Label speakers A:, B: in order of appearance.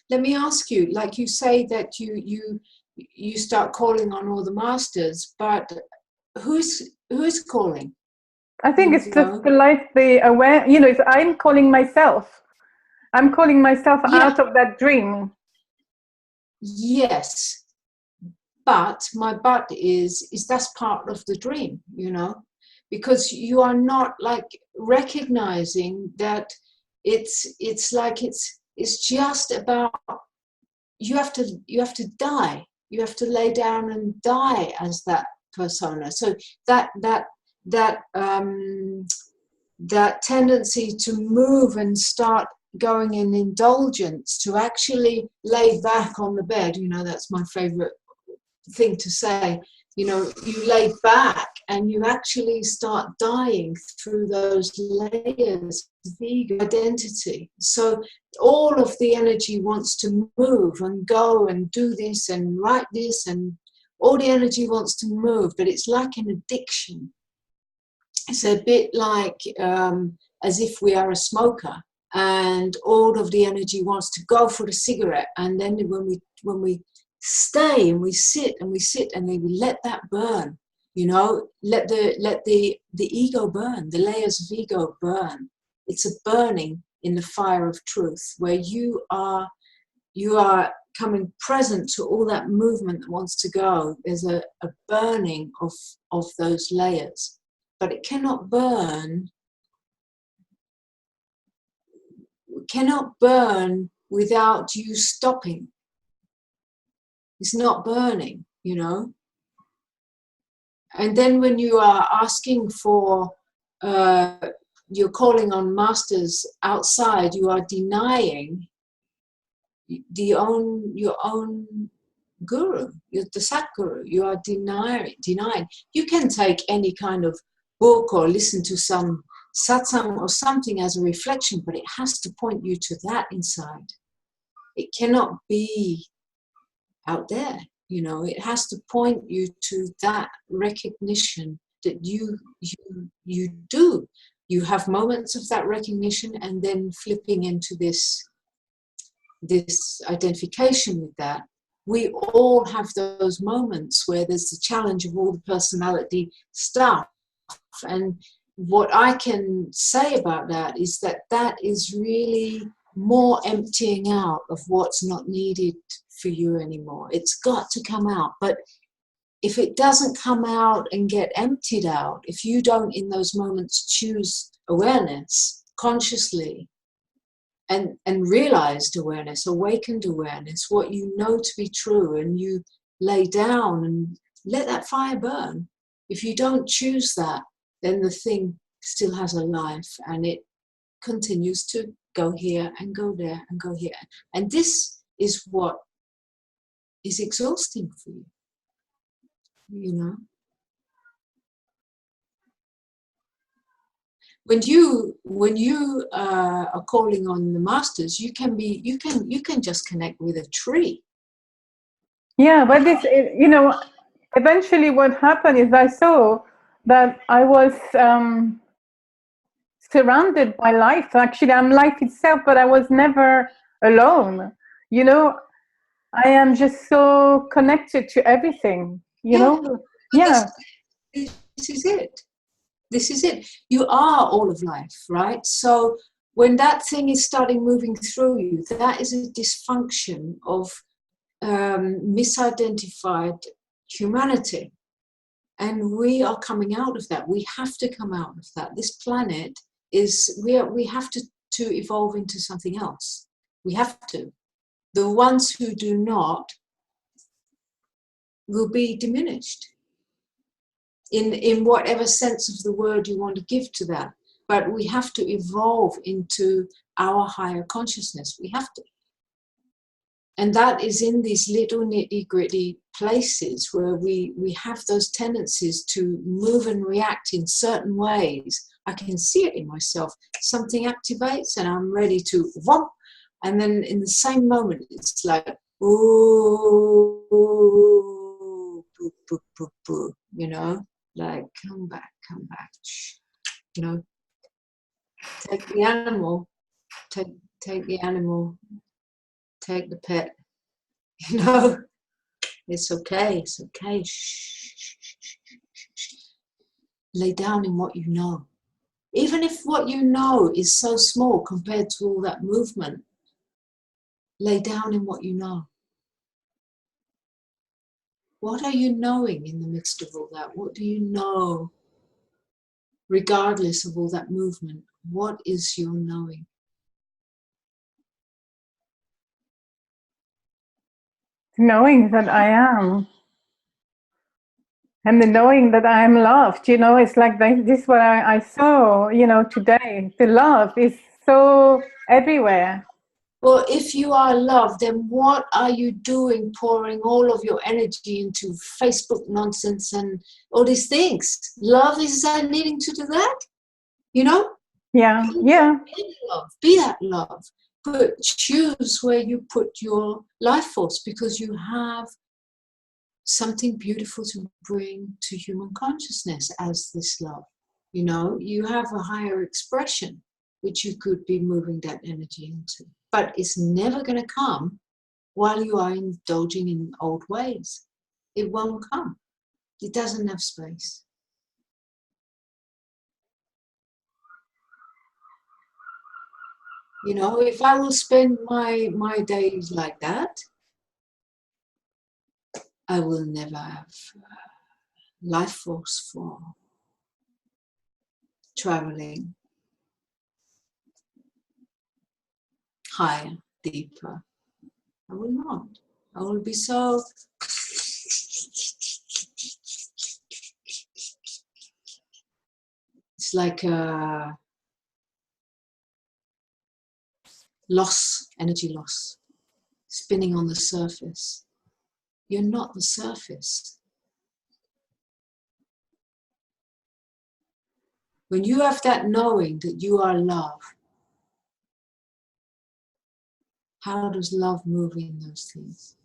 A: Let me ask you, like you say that you start calling on all the masters, but who's calling?
B: I think it's
A: You
B: just
A: know?
B: like the aware, you know, I'm calling myself. I'm calling myself
A: Yeah,
B: out of that dream.
A: yes. But my but is that's part of the dream, you know, because you are not like recognizing that it's like it's just about you have to die. You have to lay down and die as that persona. So that that that that tendency to move and start going in indulgence, to actually lay back on the bed, you know, that's my favorite thing to say, you know, you lay back and you actually start dying through those layers of ego identity. So all of the energy wants to move and go and do this and write this, and all the energy wants to move, but it's like an addiction. It's a bit like as if we are a smoker and all of the energy wants to go for the cigarette, and then when we stay and we sit and then we let that burn, you know, let the ego burn, the layers of ego burn. It's a burning in the fire of truth, where you are coming present to all that movement that wants to go. There's a burning of those layers, but it cannot burn without you stopping. It's not burning, you know. And then when you are asking for, you're calling on masters outside, you are denying your own guru, the Satguru. You are denying. You can take any kind of book or listen to some satsang or something as a reflection, but it has to point you to that inside. It cannot be out there, you know. It has to point you to that recognition that you do. You have moments of that recognition, and then flipping into this identification with that. We all have those moments where there's the challenge of all the personality stuff. And what I can say about that is that is really more emptying out of what's not needed for you anymore. It's got to come out. But if it doesn't come out and get emptied out, if you don't in those moments choose awareness consciously, and realized awareness, awakened awareness, what you know to be true, and you lay down and let that fire burn. If you don't choose that, then the thing still has a life, and it continues to go here and go there and go here. And this is what is exhausting for you, you know. When you are calling on the masters, you can just connect with a tree.
B: Yeah, but this, you know, eventually what happened is I saw that I was surrounded by life. Actually, I'm life itself, but I was never alone. You know, I am just so connected to everything, you
A: Yeah,
B: know? Yeah.
A: this is it. This is it. You are all of life, right? So when that thing is starting moving through you, that is a dysfunction of misidentified humanity. And we are coming out of that. We have to come out of that. This planet is, we have to evolve into something else. We have to. The ones who do not will be diminished in whatever sense of the word you want to give to that. But we have to evolve into our higher consciousness. We have to. And that is in these little nitty-gritty places where we have those tendencies to move and react in certain ways. I can see it in myself. Something activates and I'm ready to whomp. And then in the same moment, it's like, ooh, boo, boo, boo, boo, you know, like, come back, shh. You know, take the animal, take the animal, take the pet. You know, it's okay. It's okay. Shh, shh, shh, shh, shh. Lay down in what you know. Even if what you know is so small compared to all that movement, lay down in what you know. What are you knowing in the midst of all that? What do you know, regardless of all that movement? What is your knowing?
B: Knowing that I am. And the knowing that I am loved, you know, it's like this is what I saw, you know, today. The love is so everywhere.
A: Well, if you are loved, then what are you doing pouring all of your energy into Facebook nonsense and all these things? Love is needing to do that, you know?
B: Yeah, yeah.
A: Be love, be that love. Choose where you put your life force, because you have something beautiful to bring to human consciousness as this love. You know, you have a higher expression which you could be moving that energy into. But it's never going to come while you are indulging in old ways. It won't come. It doesn't have space. You know, if I will spend my days like that, I will never have life force for traveling higher, deeper. I will not. I will be so it's like a loss, energy loss, spinning on the surface. You're not the surface. When you have that knowing that you are love, how does love move in those things?